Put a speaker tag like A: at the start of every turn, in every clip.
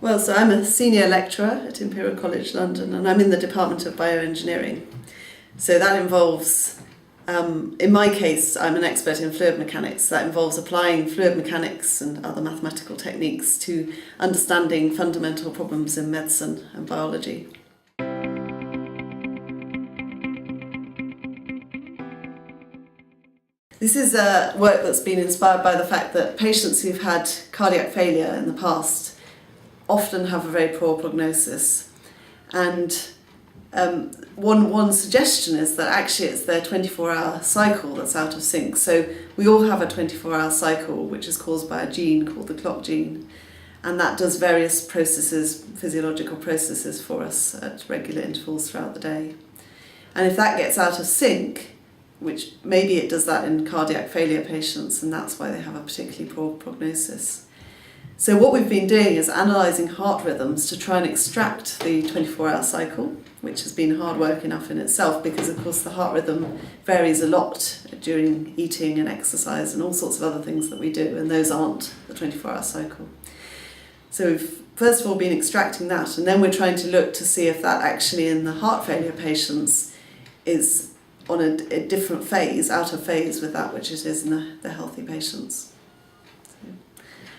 A: Well, so I'm a senior lecturer at Imperial College London, and I'm in the Department of Bioengineering. So that involves, in my case, I'm an expert in fluid mechanics. That involves applying fluid mechanics and other mathematical techniques to understanding fundamental problems in medicine and biology. This is work that's been inspired by the fact that patients who've had cardiac failure in the past often have a very poor prognosis. And one suggestion is that actually it's their 24-hour cycle that's out of sync. So we all have a 24-hour cycle which is caused by a gene called the clock gene, and that does various processes, physiological processes for us at regular intervals throughout the day. And if that gets out of sync, which maybe it does that in cardiac failure patients, and that's why they have a particularly poor prognosis. So what we've been doing is analysing heart rhythms to try and extract the 24-hour cycle, which has been hard work enough in itself because, of course, the heart rhythm varies a lot during eating and exercise and all sorts of other things that we do, and those aren't the 24-hour cycle. So we've first of all been extracting that, and then we're trying to look to see if that actually in the heart failure patients is on a different phase, out of phase with that which it is in the healthy patients.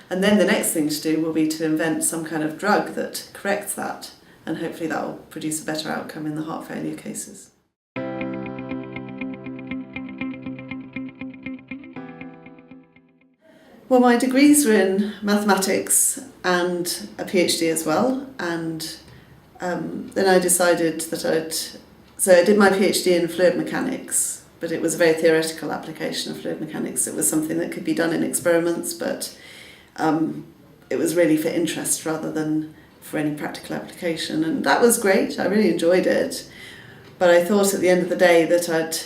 A: And then the next thing to do will be to invent some kind of drug that corrects that, and hopefully that will produce a better outcome in the heart failure cases. Well, my degrees were in mathematics and a PhD as well, and then I decided that so I did my PhD in fluid mechanics, but it was a very theoretical application of fluid mechanics. It was something that could be done in experiments, but it was really for interest rather than for any practical application, and that was great. I really enjoyed it, but I thought at the end of the day that I'd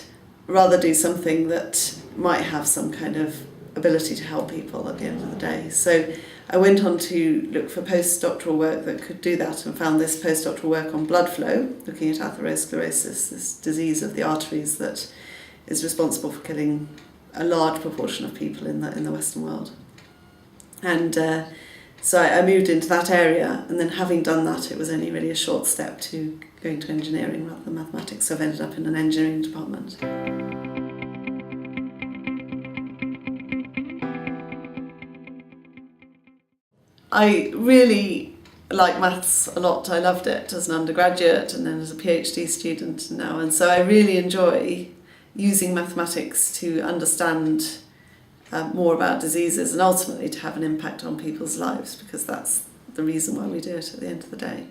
A: rather do something that might have some kind of ability to help people at the end of the day. So I went on to look for postdoctoral work that could do that, and found this postdoctoral work on blood flow, looking at atherosclerosis, this disease of the arteries that is responsible for killing a large proportion of people in the Western world. And so I moved into that area, and then having done that, it was only really a short step to going to engineering rather than mathematics, so I've ended up in an engineering department. I really like maths a lot. I loved it as an undergraduate and then as a PhD student now, and so I really enjoy using mathematics to understand more about diseases and ultimately to have an impact on people's lives, because that's the reason why we do it at the end of the day.